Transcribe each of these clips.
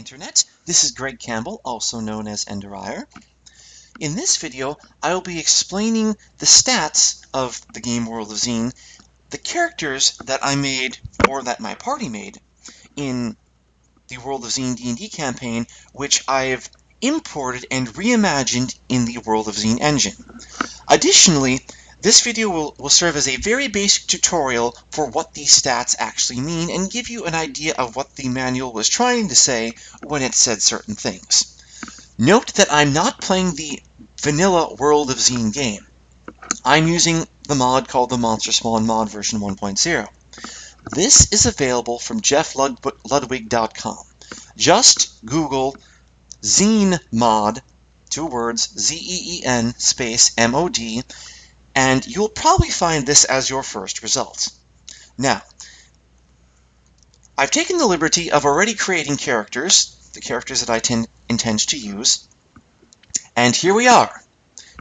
Internet. This is Greg Campbell, also known as Enderier. In this video, I will be explaining the stats of the game World of Xeen, the characters that I made, or that my party made, in the World of Xeen D&D campaign, which I've imported and reimagined in the World of Xeen engine. Additionally, this video will serve as a very basic tutorial for what these stats actually mean and give you an idea of what the manual was trying to say when it said certain things. Note that I'm not playing the vanilla World of Xeen game. I'm using the mod called the Monster Spawn Mod version 1.0. This is available from jeffludwig.com. Just Google Xeen mod, 2 words, Z-E-E-N space M-O-D, and you'll probably find this as your first result. Now, I've taken the liberty of already creating characters, the characters that I intend to use, and here we are.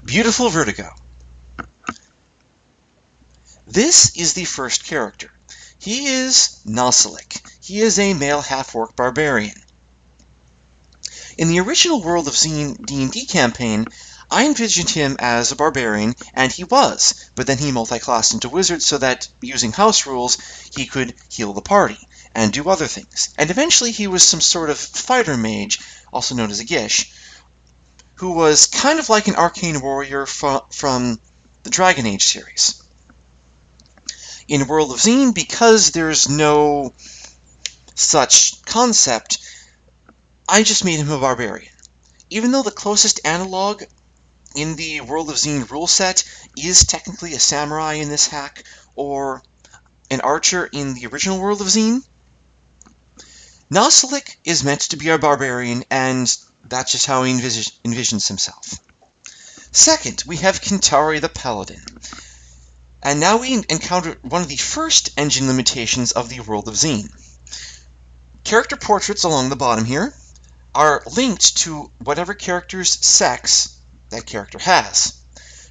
Beautiful Vertigo. This is the first character. He is Nosalik. He is a male half-orc barbarian. In the original World of Xeen D&D campaign, I envisioned him as a barbarian, and he was, but then he multi-classed into wizard so that, using house rules, he could heal the party, and do other things. And eventually he was some sort of fighter mage, also known as a Gish, who was kind of like an arcane warrior from the Dragon Age series. In World of Xeen, because there's no such concept, I just made him a barbarian. Even though the closest analog in the World of Xeen rule set is technically a samurai in this hack, or an archer in the original World of Xeen, Nosalik is meant to be a barbarian, and that's just how he envisions himself. Second, we have Kintari the Paladin. And now we encounter one of the first engine limitations of the World of Xeen. Character portraits along the bottom here are linked to whatever character's sex that character has.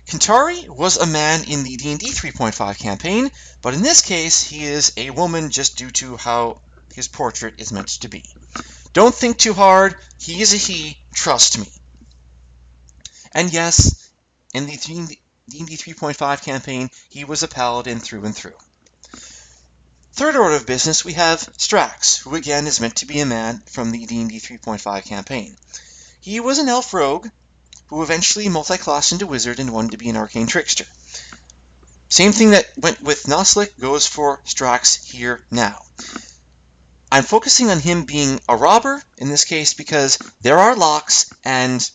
Kintari was a man in the D&D 3.5 campaign, but in this case he is a woman just due to how his portrait is meant to be. Don't think too hard, he is a he, trust me. And yes, in the D&D 3.5 campaign, he was a paladin through and through. Third order of business, we have Strax, who again is meant to be a man from the D&D 3.5 campaign. He was an elf rogue, who eventually multi-classed into wizard and wanted to be an arcane trickster. Same thing that went with Nosalik goes for Strax here now. I'm focusing on him being a robber, in this case, because there are locks, and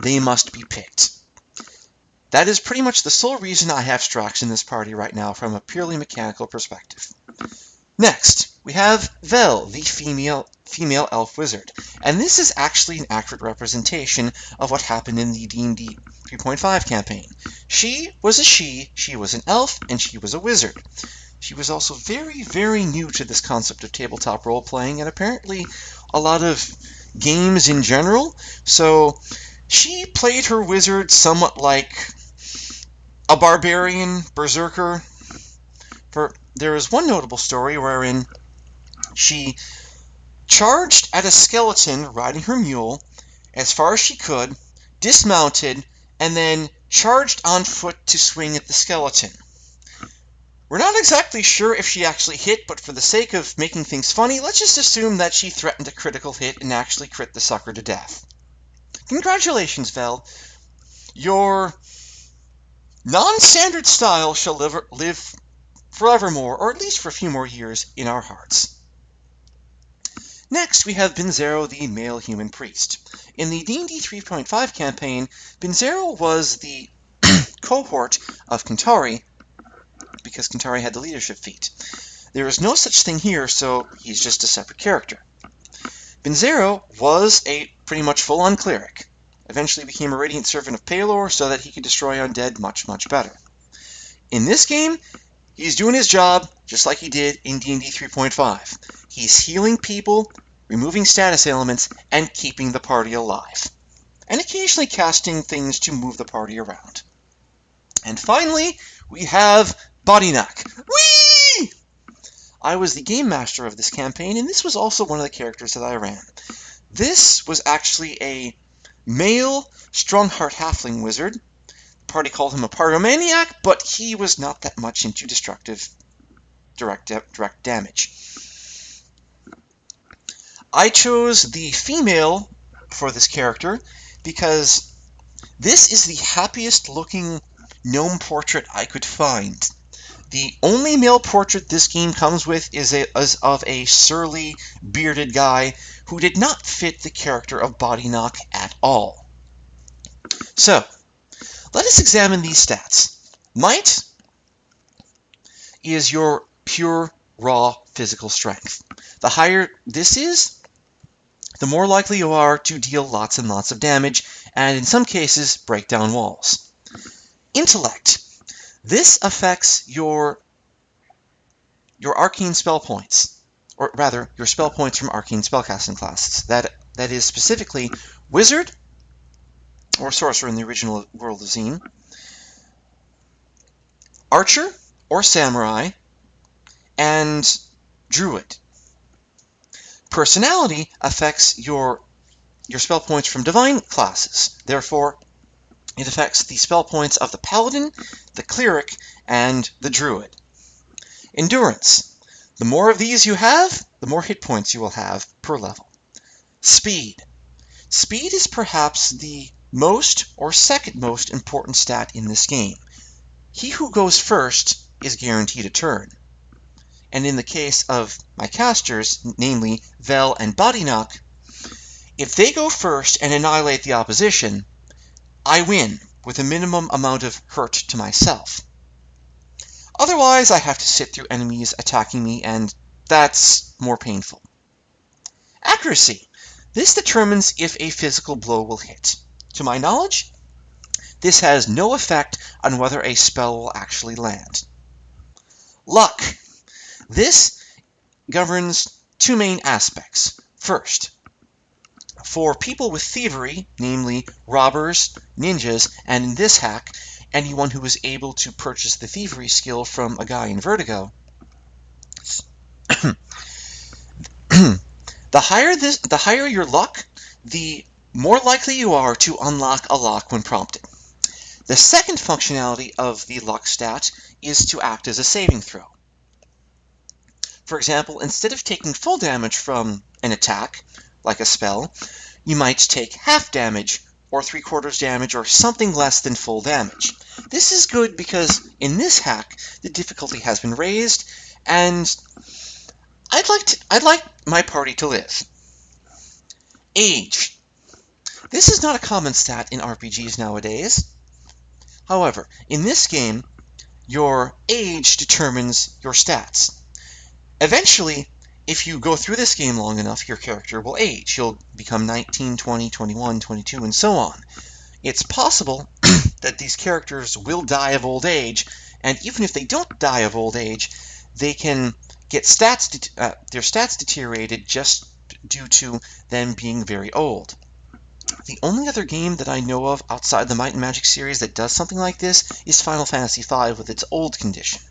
they must be picked. That is pretty much the sole reason I have Strax in this party right now from a purely mechanical perspective. Next, we have Vel, the female elf wizard, and this is actually an accurate representation of what happened in the D&D 3.5 campaign. She was an elf, and she was a wizard. She was also very, very new to this concept of tabletop role-playing, and apparently a lot of games in general, so she played her wizard somewhat like a barbarian berserker. There is one notable story wherein she charged at a skeleton riding her mule as far as she could, dismounted, and then charged on foot to swing at the skeleton. We're not exactly sure if she actually hit, but for the sake of making things funny, let's just assume that she threatened a critical hit and actually crit the sucker to death. Congratulations, Vel. Your non-standard style shall live forevermore, or at least for a few more years, in our hearts. Next, we have Binzero, the male human priest. In the D&D 3.5 campaign, Binzero was the cohort of Kintari, because Kintari had the leadership feat. There is no such thing here, so he's just a separate character. Binzero was a pretty much full-on cleric. Eventually became a radiant servant of Palor so that he could destroy undead much, much better. In this game, he's doing his job just like he did in D&D 3.5. He's healing people, removing status elements, and keeping the party alive. And occasionally casting things to move the party around. And finally, we have Bodynock. Whee! I was the game master of this campaign, and this was also one of the characters that I ran. This was actually a male Strongheart Halfling wizard. The party called him a pyromaniac, but he was not that much into destructive direct damage. I chose the female for this character because this is the happiest looking gnome portrait I could find. The only male portrait this game comes with is of a surly, bearded guy who did not fit the character of Body Knock at all. So, let us examine these stats. Might is your pure, raw physical strength. The higher this is, the more likely you are to deal lots and lots of damage, and in some cases, break down walls. Intellect. This affects your arcane spell points, or rather, your spell points from arcane spellcasting classes. That is specifically Wizard, or Sorcerer in the original World of Xeen, Archer, or Samurai, and Druid. Personality affects your spell points from Divine classes. Therefore, it affects the spell points of the Paladin, the Cleric, and the Druid. Endurance. The more of these you have, the more hit points you will have per level. Speed. Speed is perhaps the most or second most important stat in this game. He who goes first is guaranteed a turn. And in the case of my casters, namely Vel and Body Knock, if they go first and annihilate the opposition, I win with a minimum amount of hurt to myself. Otherwise, I have to sit through enemies attacking me, and that's more painful. Accuracy. This determines if a physical blow will hit. To my knowledge, this has no effect on whether a spell will actually land. Luck. This governs two main aspects. First, for people with thievery, namely robbers, ninjas, and in this hack, anyone who is able to purchase the thievery skill from a guy in Vertigo, the higher your luck, the more likely you are to unlock a lock when prompted. The second functionality of the luck stat is to act as a saving throw. For example, instead of taking full damage from an attack, like a spell, you might take half damage, or 3/4 damage, or something less than full damage. This is good because in this hack, the difficulty has been raised, and I'd like my party to live. Age. This is not a common stat in RPGs nowadays. However, in this game, your age determines your stats. Eventually, if you go through this game long enough, your character will age. He'll become 19, 20, 21, 22, and so on. It's possible that these characters will die of old age, and even if they don't die of old age, they can get their stats deteriorated just due to them being very old. The only other game that I know of outside the Might and Magic series that does something like this is Final Fantasy V with its old condition.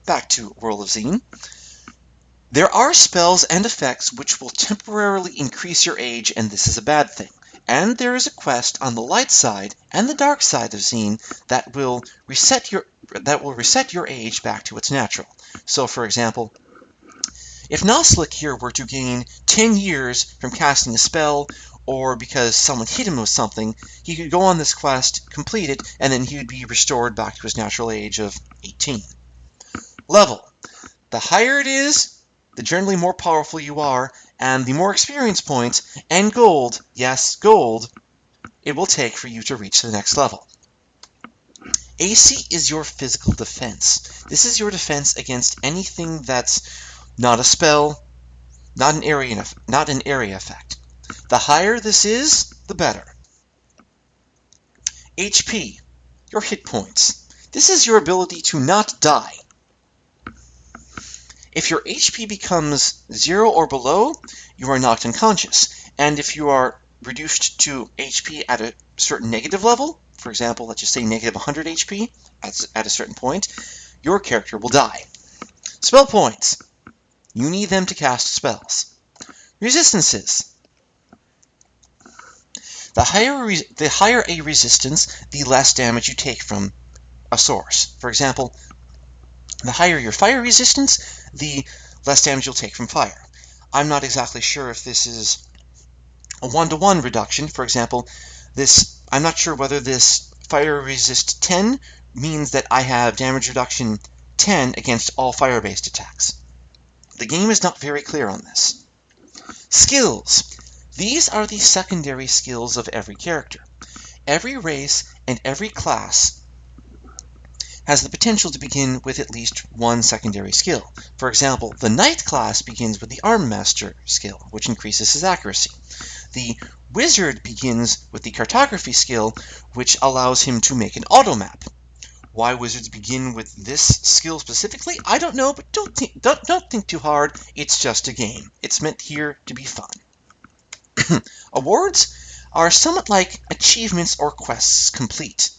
Back to World of Xeen. There are spells and effects which will temporarily increase your age, and this is a bad thing. And there is a quest on the light side and the dark side of Xeen that will reset your age back to its natural. So, for example, if Noslik here were to gain 10 years from casting a spell, or because someone hit him with something, he could go on this quest, complete it, and then he would be restored back to his natural age of 18. Level. The higher it is, the generally more powerful you are, and the more experience points and gold, yes, gold, it will take for you to reach the next level. AC is your physical defense. This is your defense against anything that's not a spell, not an area effect. The higher this is, the better. HP, your hit points. This is your ability to not die. If your HP becomes 0 or below, you are knocked unconscious. And if you are reduced to HP at a certain negative level, for example, let's just say negative 100 HP at a certain point, your character will die. Spell points. You need them to cast spells. Resistances. The higher a resistance, the less damage you take from a source. For example, the higher your fire resistance, the less damage you'll take from fire. I'm not exactly sure if this is a one-to-one reduction. For example, I'm not sure whether this fire resist 10 means that I have damage reduction 10 against all fire-based attacks. The game is not very clear on this. Skills. These are the secondary skills of every character. Every race and every class has the potential to begin with at least one secondary skill. For example, the Knight class begins with the Arm Master skill, which increases his accuracy. The Wizard begins with the Cartography skill, which allows him to make an automap. Why wizards begin with this skill specifically, I don't know, but don't think too hard. It's just a game. It's meant here to be fun. Awards are somewhat like achievements or quests complete.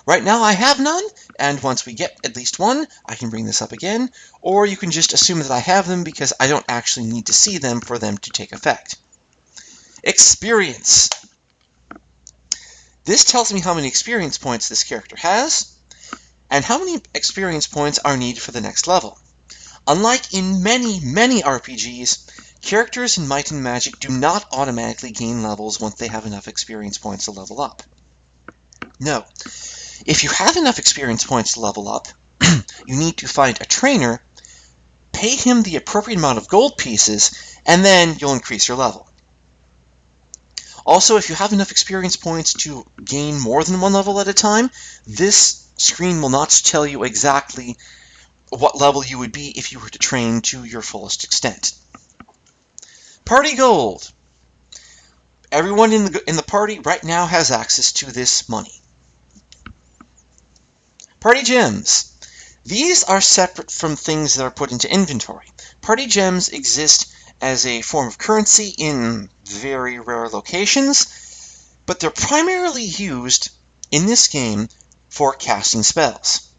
Right now I have none, and once we get at least one, I can bring this up again, or you can just assume that I have them because I don't actually need to see them for them to take effect. Experience. This tells me how many experience points this character has, and how many experience points are needed for the next level. Unlike in many RPGs, characters in Might and Magic do not automatically gain levels once they have enough experience points to level up. No. If you have enough experience points to level up, you need to find a trainer, pay him the appropriate amount of gold pieces, and then you'll increase your level. Also, if you have enough experience points to gain more than one level at a time, this screen will not tell you exactly what level you would be if you were to train to your fullest extent. Party gold. Everyone in the party right now has access to this money. Party gems. These are separate from things that are put into inventory. Party gems exist as a form of currency in very rare locations, but they're primarily used in this game for casting spells.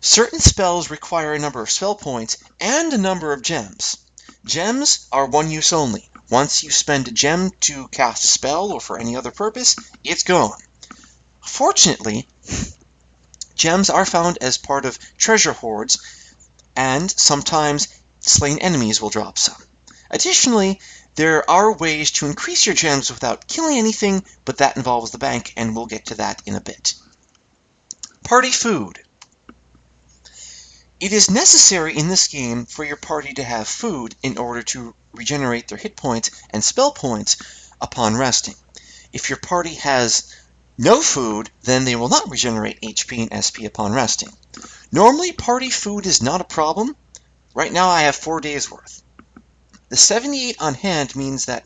Certain spells require a number of spell points and a number of gems. Gems are one use only. Once you spend a gem to cast a spell or for any other purpose, it's gone. Fortunately, gems are found as part of treasure hoards, and sometimes slain enemies will drop some. Additionally, there are ways to increase your gems without killing anything, but that involves the bank, and we'll get to that in a bit. Party food. It is necessary in this game for your party to have food in order to regenerate their hit points and spell points upon resting. If your party has no food, then they will not regenerate HP and SP upon resting. Normally, party food is not a problem. Right now I have 4 days worth. The 78 on hand means that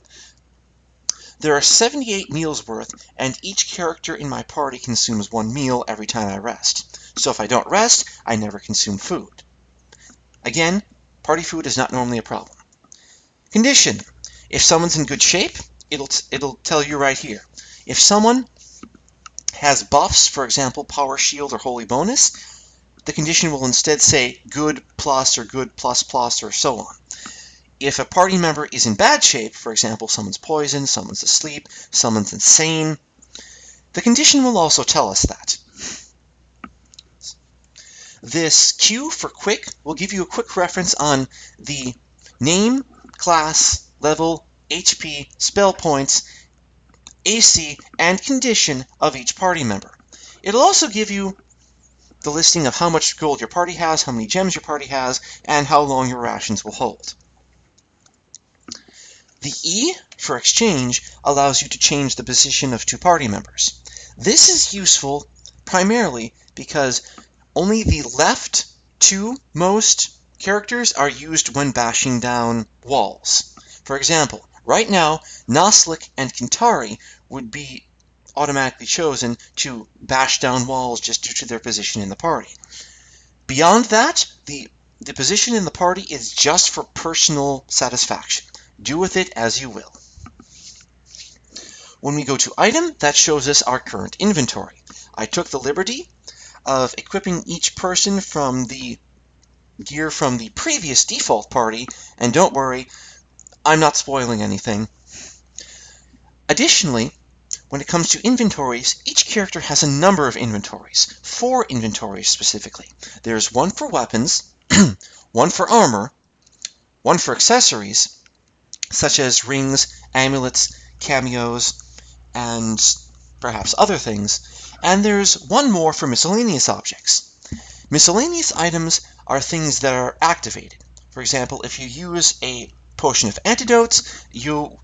there are 78 meals worth, and each character in my party consumes 1 meal every time I rest. So if I don't rest, I never consume food. Again, party food is not normally a problem. Condition. If someone's in good shape, it'll tell you right here. If someone has buffs, for example, Power Shield or Holy Bonus, the condition will instead say good plus or good plus plus or so on. If a party member is in bad shape, for example, someone's poisoned, someone's asleep, someone's insane, the condition will also tell us that. This Q for quick will give you a quick reference on the name, class, level, HP, spell points, AC, and condition of each party member. It'll also give you the listing of how much gold your party has, how many gems your party has, and how long your rations will hold. The E for exchange allows you to change the position of 2 party members. This is useful primarily because only the left 2 most characters are used when bashing down walls. For example, right now, Noslik and Kintari would be automatically chosen to bash down walls just due to their position in the party. Beyond that, the position in the party is just for personal satisfaction. Do with it as you will. When we go to item, that shows us our current inventory. I took the liberty of equipping each person from the gear from the previous default party, and don't worry, I'm not spoiling anything. Additionally, when it comes to inventories, each character has a number of inventories, 4 inventories specifically. There's one for weapons, one for armor, one for accessories, such as rings, amulets, cameos, and perhaps other things, and there's one more for miscellaneous objects. Miscellaneous items are things that are activated. For example, if you use a potion of antidotes, you'll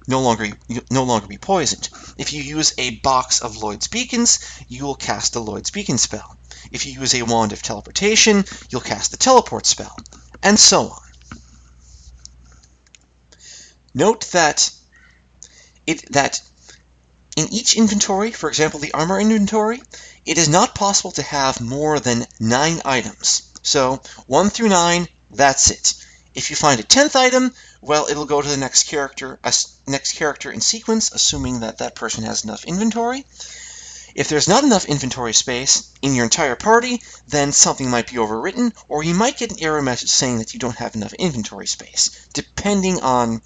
no longer be poisoned. If you use a box of Lloyd's beacons, you will cast the Lloyd's beacon spell. If you use a wand of teleportation, you'll cast the teleport spell, and so on. Note that in each inventory, for example the armor inventory, it is not possible to have more than 9 items. So 1 through 9, that's it. If you find a 10th item, well, it'll go to the next character in sequence, assuming that that person has enough inventory. If there's not enough inventory space in your entire party, then something might be overwritten, or you might get an error message saying that you don't have enough inventory space, depending on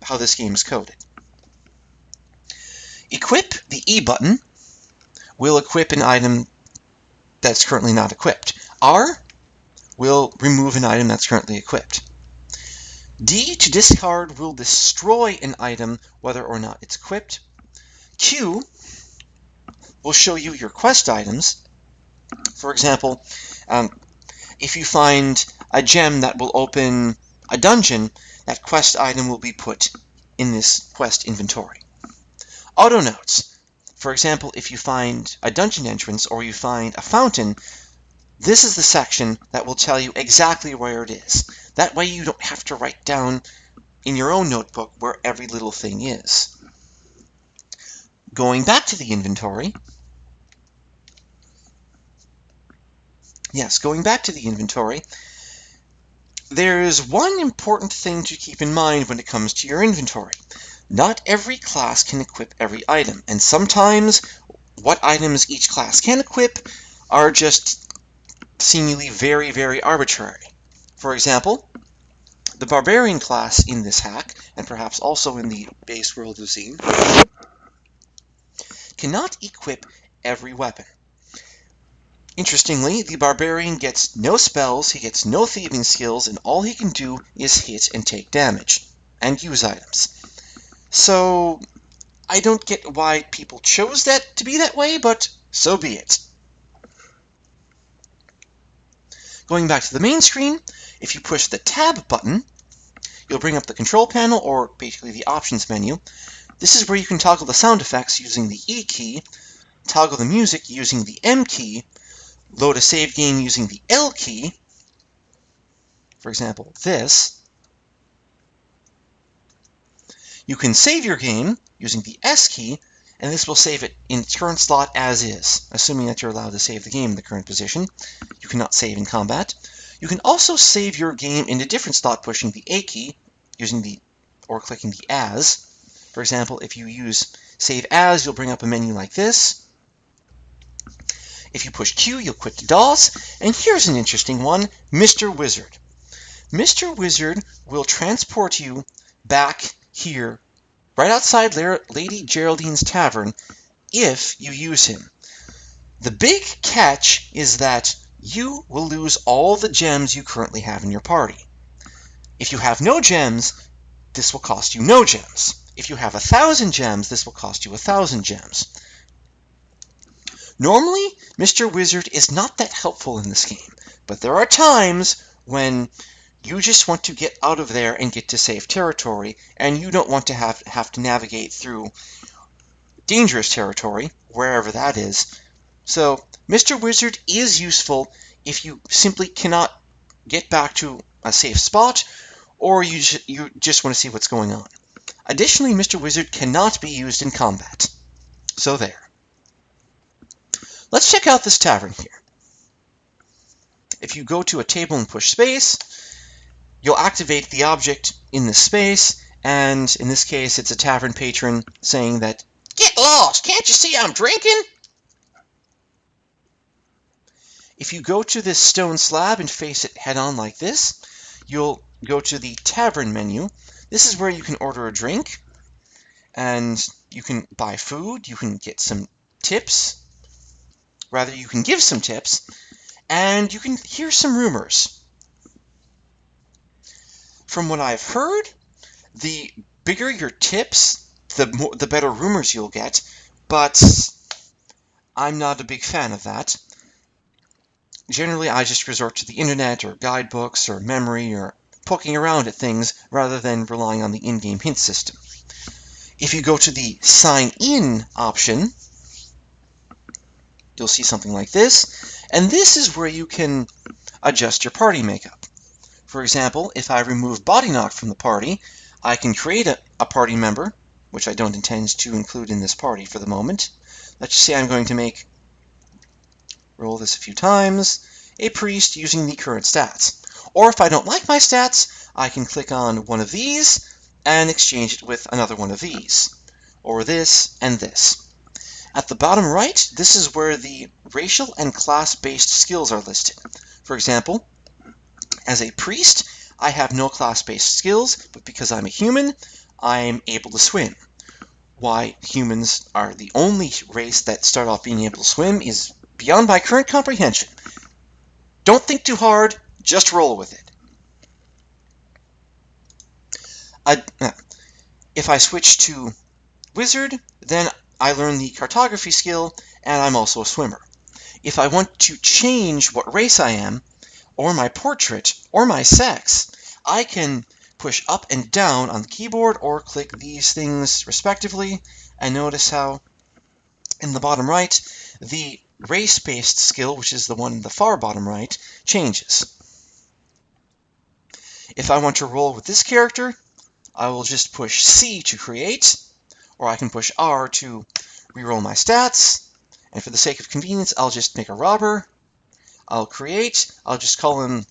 how this game is coded. Equip, the E button, will equip an item that's currently not equipped. R will remove an item that's currently equipped. D, to discard, will destroy an item whether or not it's equipped. Q will show you your quest items. For example, if you find a gem that will open a dungeon, that quest item will be put in this quest inventory. Auto notes. For example, if you find a dungeon entrance or you find a fountain, this is the section that will tell you exactly where it is. That way you don't have to write down in your own notebook where every little thing is. Going back to the inventory. Yes, going back to the inventory, there is one important thing to keep in mind when it comes to your inventory. Not every class can equip every item, and sometimes what items each class can equip are just seemingly very, very arbitrary. For example, the Barbarian class in this hack, and perhaps also in the base World of Xeen, cannot equip every weapon. Interestingly, the Barbarian gets no spells, he gets no thieving skills, and all he can do is hit and take damage, and use items. So, I don't get why people chose that to be that way, but so be it. Going back to the main screen, if you push the Tab button, you'll bring up the control panel, or basically the options menu. This is where you can toggle the sound effects using the E key, toggle the music using the M key, load a save game using the L key, for example, this. You can save your game using the S key, and this will save it in its current slot as is, assuming that you're allowed to save the game in the current position. You cannot save in combat. You can also save your game in a different slot pushing the A key, or clicking the As. For example, if you use Save As, you'll bring up a menu like this. If you push Q, you'll quit to DOS. And here's an interesting one, Mr. Wizard. Mr. Wizard will transport you back here, right outside Lady Geraldine's tavern, if you use him. The big catch is that you will lose all the gems you currently have in your party. If you have no gems, this will cost you no gems. If you have 1,000 gems, this will cost you 1,000 gems. Normally, Mr. Wizard is not that helpful in this game, but there are times when you just want to get out of there and get to safe territory, and you don't want to have to navigate through dangerous territory, wherever that is. So, Mr. Wizard is useful if you simply cannot get back to a safe spot, or you just want to see what's going on. Additionally, Mr. Wizard cannot be used in combat. So there. Let's check out this tavern here. If you go to a table and push space, you'll activate the object in this space, and in this case, it's a tavern patron saying that, "Get lost! Can't you see I'm drinking?" If you go to this stone slab and face it head-on like this, you'll go to the tavern menu. This is where you can order a drink, and you can buy food, you can get some tips, rather you can give some tips, and you can hear some rumors. From what I've heard, the bigger your tips, the better rumors you'll get, but I'm not a big fan of that. Generally, I just resort to the internet or guidebooks or memory or poking around at things rather than relying on the in-game hint system. If you go to the Sign In option, you'll see something like this, and this is where you can adjust your party makeup. For example, if I remove Body Knock from the party, I can create a party member, which I don't intend to include in this party for the moment. Let's just say I'm going to roll this a few times, a priest using the current stats. Or if I don't like my stats, I can click on one of these and exchange it with another one of these, or this and this. At the bottom right, this is where the racial and class-based skills are listed. For example, as a priest, I have no class-based skills, but because I'm a human, I'm able to swim. Why humans are the only race that start off being able to swim is beyond my current comprehension. Don't think too hard, just roll with it. If I switch to Wizard, then I learn the cartography skill, and I'm also a swimmer. If I want to change what race I am, or my portrait, or my sex, I can push up and down on the keyboard or click these things respectively, and notice how in the bottom right, the race-based skill, which is the one in the far bottom right, changes. If I want to roll with this character, I will just push C to create, or I can push R to reroll my stats, and for the sake of convenience, I'll just make a robber. I'll create, I'll just call him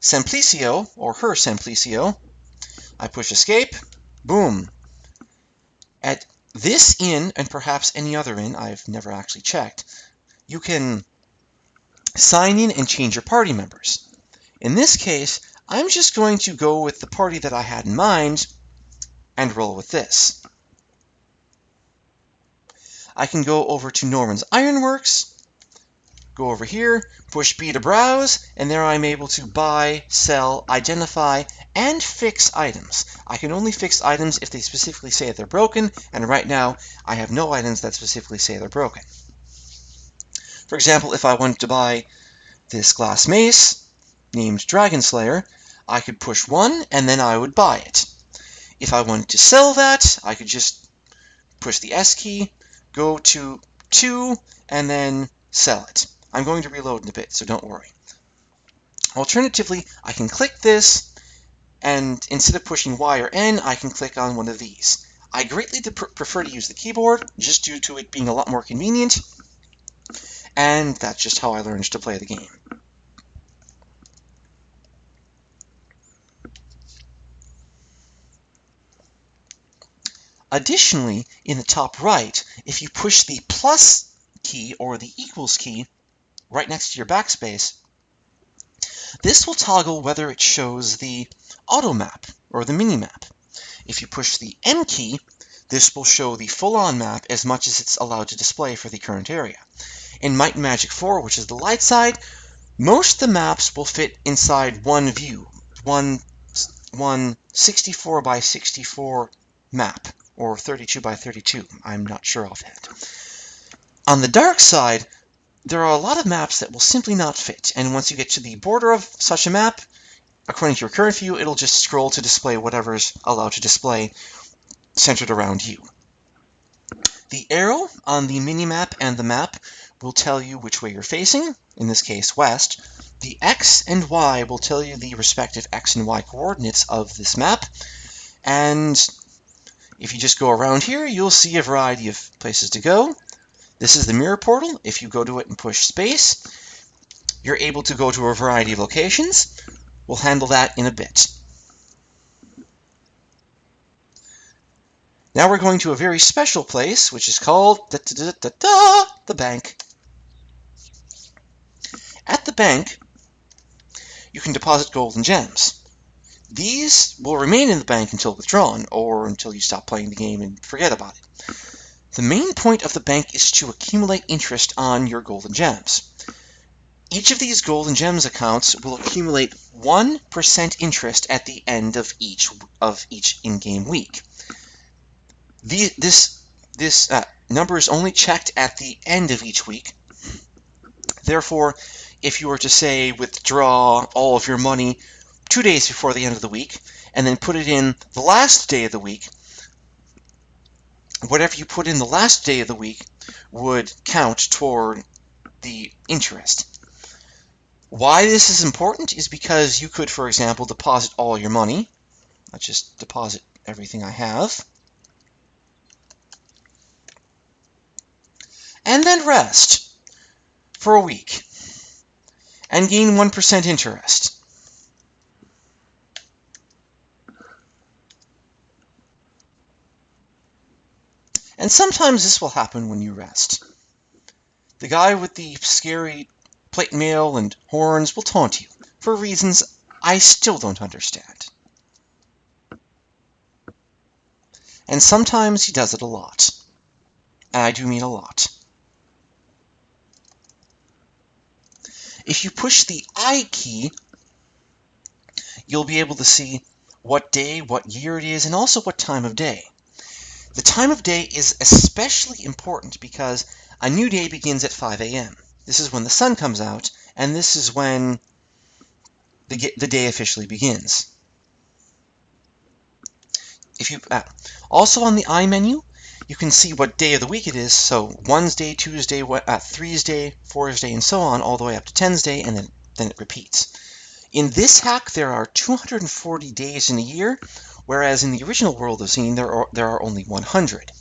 Simplicio, or her Simplicio. I push escape, boom. At this inn, and perhaps any other inn, I've never actually checked, you can sign in and change your party members. In this case, I'm just going to go with the party that I had in mind and roll with this. I can go over to Norman's Ironworks, go over here, push B to browse, and there I'm able to buy, sell, identify, and fix items. I can only fix items if they specifically say they're broken, and right now I have no items that specifically say they're broken. For example, if I wanted to buy this glass mace named Dragon Slayer, I could push 1 and then I would buy it. If I wanted to sell that, I could just push the S key, go to 2, and then sell it. I'm going to reload in a bit, so don't worry. Alternatively, I can click this, and instead of pushing Y or N, I can click on one of these. I greatly prefer to use the keyboard, just due to it being a lot more convenient, and that's just how I learned to play the game. Additionally, in the top right, if you push the plus key or the equals key right next to your backspace, this will toggle whether it shows the auto map or the mini map. If you push the M key, this will show the full-on map as much as it's allowed to display for the current area. In Might and Magic 4, which is the light side, most of the maps will fit inside one view, one 64 by 64 map, or 32 by 32, I'm not sure offhand. On the dark side, there are a lot of maps that will simply not fit, and once you get to the border of such a map, according to your current view, it'll just scroll to display whatever's allowed to display centered around you. The arrow on the minimap and the map will tell you which way you're facing, in this case west. The X and Y will tell you the respective X and Y coordinates of this map, and if you just go around here, you'll see a variety of places to go. This is the mirror portal. If you go to it and push space, you're able to go to a variety of locations. We'll handle that in a bit. Now we're going to a very special place, which is called the bank. At the bank, you can deposit gold and gems. These will remain in the bank until withdrawn, or until you stop playing the game and forget about it. The main point of the bank is to accumulate interest on your gold and gems. Each of these gold and gems accounts will accumulate 1% interest at the end of each in-game week. This number is only checked at the end of each week. Therefore, if you were to, say, withdraw all of your money 2 days before the end of the week, and then put it in the last day of the week, whatever you put in the last day of the week would count toward the interest. Why this is important is because you could, for example, deposit all your money. Let's just deposit everything I have. And then rest for a week and gain 1% interest. And sometimes this will happen when you rest. The guy with the scary plate mail and horns will taunt you for reasons I still don't understand. And sometimes he does it a lot. And I do mean a lot. If you push the I key, you'll be able to see what day, what year it is, and also what time of day. The time of day is especially important because a new day begins at 5 a.m. This is when the sun comes out, and this is when the day officially begins. Also on the I menu, you can see what day of the week it is, so Wednesday, Tuesday, Thursday, Thursday, and so on, all the way up to Wednesday, and then it repeats. In this hack, there are 240 days in a year, whereas in the original World of Xeen, there are only 100.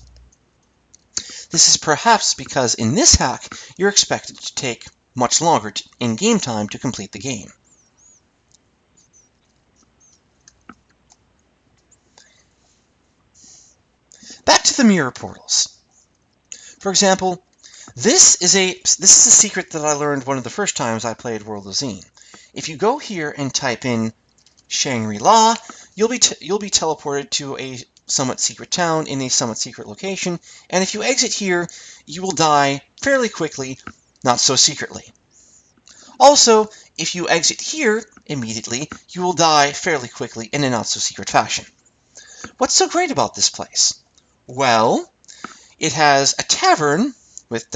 This is perhaps because in this hack, you're expected to take much longer in game time to complete the game. Back to the mirror portals. For example, this is a secret that I learned one of the first times I played World of Xeen. If you go here and type in Shangri-La, you'll be teleported to a somewhat secret town in a somewhat secret location, and if you exit here, you will die fairly quickly, not so secretly. Also, if you exit here immediately, you will die fairly quickly in a not so secret fashion. What's so great about this place? Well, it has a tavern with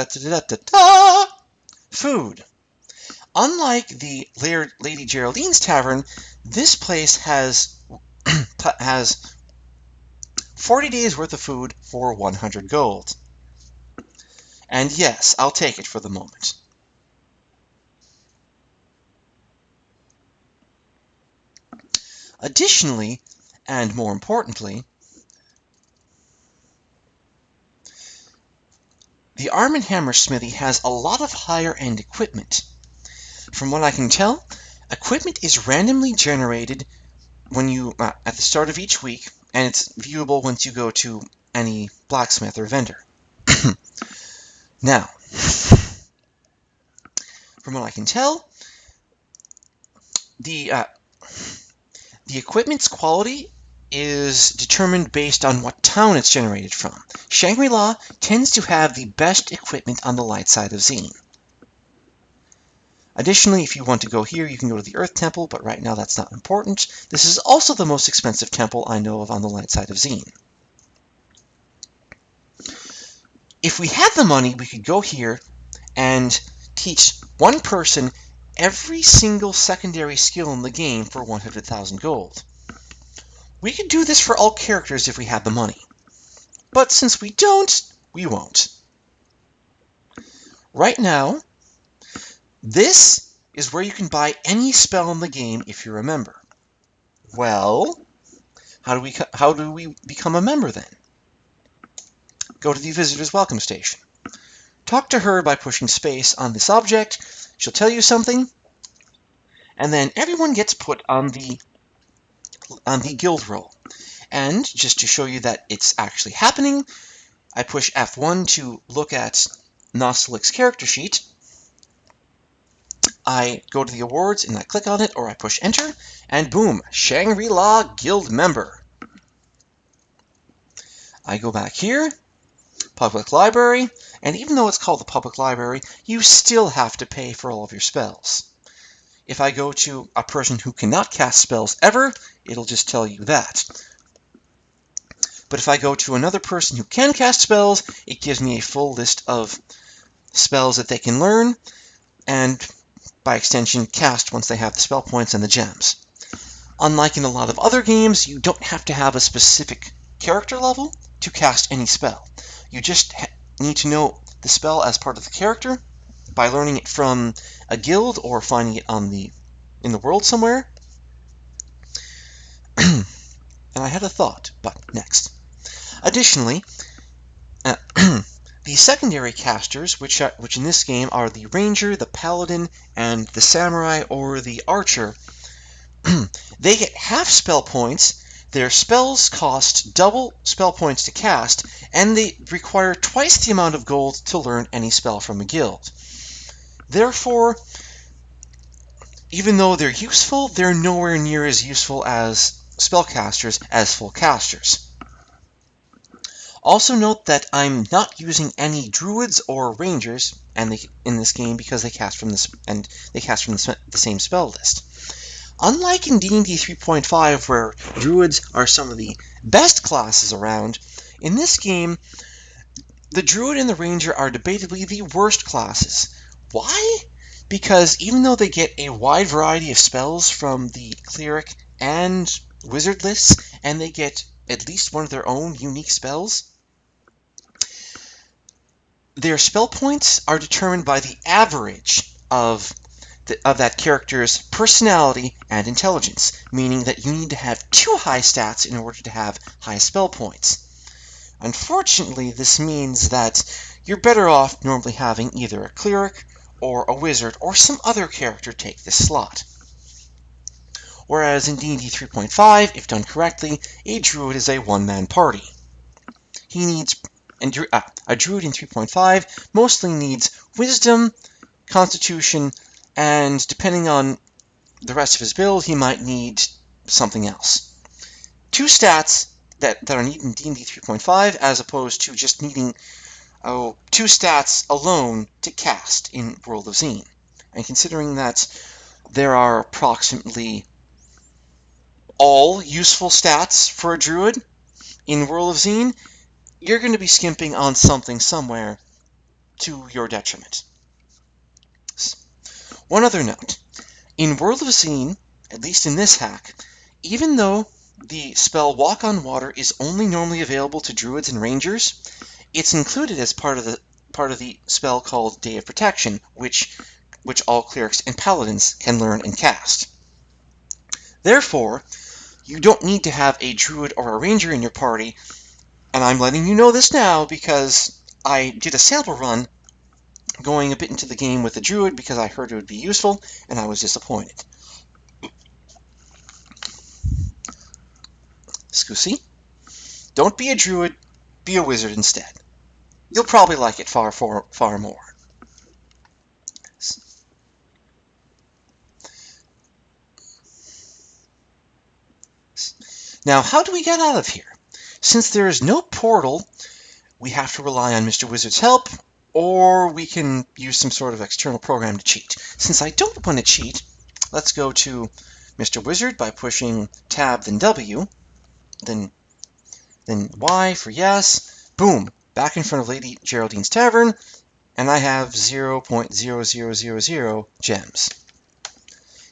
food. Unlike the Lady Geraldine's tavern, this place has 40 days worth of food for 100 gold. And yes, I'll take it for the moment. Additionally, and more importantly, the Arm & Hammer Smithy has a lot of higher-end equipment. From what I can tell, equipment is randomly generated when you at the start of each week, and it's viewable once you go to any blacksmith or vendor. Now, from what I can tell, the equipment's quality is determined based on what town it's generated from. Shangri-La tends to have the best equipment on the light side of Xeen. Additionally, if you want to go here, you can go to the Earth Temple, but right now that's not important. This is also the most expensive temple I know of on the light side of Xeen. If we had the money, we could go here and teach one person every single secondary skill in the game for 100,000 gold. We could do this for all characters if we had the money. But since we don't, we won't. Right now, this is where you can buy any spell in the game if you're a member. Well, how do we become a member then? Go to the Visitor's Welcome Station. Talk to her by pushing space on this object. She'll tell you something, and then everyone gets put on the guild roll. And just to show you that it's actually happening, I push F1 to look at Nostalic's character sheet. I go to the awards and I click on it, or I push enter, and boom, Shangri-La Guild member. I go back here, public library, and even though it's called the public library, you still have to pay for all of your spells. If I go to a person who cannot cast spells ever, it'll just tell you that. But if I go to another person who can cast spells, it gives me a full list of spells that they can learn, and by extension, cast once they have the spell points and the gems. Unlike in a lot of other games, you don't have to have a specific character level to cast any spell. You just need to know the spell as part of the character by learning it from a guild or finding it in the world somewhere. And I had a thought, but next. Additionally, the secondary casters, which in this game are the ranger, the paladin, and the samurai or the archer, they get half spell points. Their spells cost double spell points to cast, and they require twice the amount of gold to learn any spell from a guild. Therefore, even though they're useful, they're nowhere near as useful as spellcasters as full casters. Also note that I'm not using any druids or rangers in this game because they cast from the same spell list. Unlike in D&D 3.5, where druids are some of the best classes around, in this game, the druid and the ranger are debatably the worst classes. Why? Because even though they get a wide variety of spells from the cleric and wizard lists, and they get at least one of their own unique spells, their spell points are determined by the average of that character's personality and intelligence, meaning that you need to have 2 high stats in order to have high spell points. Unfortunately, this means that you're better off normally having either a cleric or a wizard or some other character take this slot. Whereas in D&D 3.5, if done correctly, a druid is a one-man party. A druid in 3.5 mostly needs wisdom, constitution, and depending on the rest of his build, he might need something else. 2 stats that are needed in D&D 3.5 as opposed to just needing 2 stats alone to cast in World of Xeen. And considering that there are approximately all useful stats for a druid in World of Xeen, you're going to be skimping on something somewhere to your detriment. One other note. In World of Xeen, at least in this hack, even though the spell Walk on Water is only normally available to druids and rangers, it's included as part of the spell called Day of Protection, which all clerics and paladins can learn and cast. Therefore, you don't need to have a druid or a ranger in your party, and I'm letting you know this now because I did a sample run going a bit into the game with a druid because I heard it would be useful, and I was disappointed. Scusi? Don't be a druid, be a wizard instead. You'll probably like it far more. Now, how do we get out of here? Since there is no portal, we have to rely on Mr. Wizard's help, or we can use some sort of external program to cheat. Since I don't want to cheat, let's go to Mr. Wizard by pushing Tab, then W, then Y for yes. Boom! Back in front of Lady Geraldine's Tavern, and I have 0.0000 gems.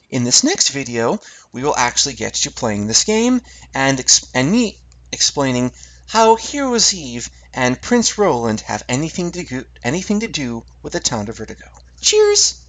In this next video, we will actually get to playing this game and me explaining how Heroes Eve and Prince Roland have anything to do with the town of Vertigo. Cheers!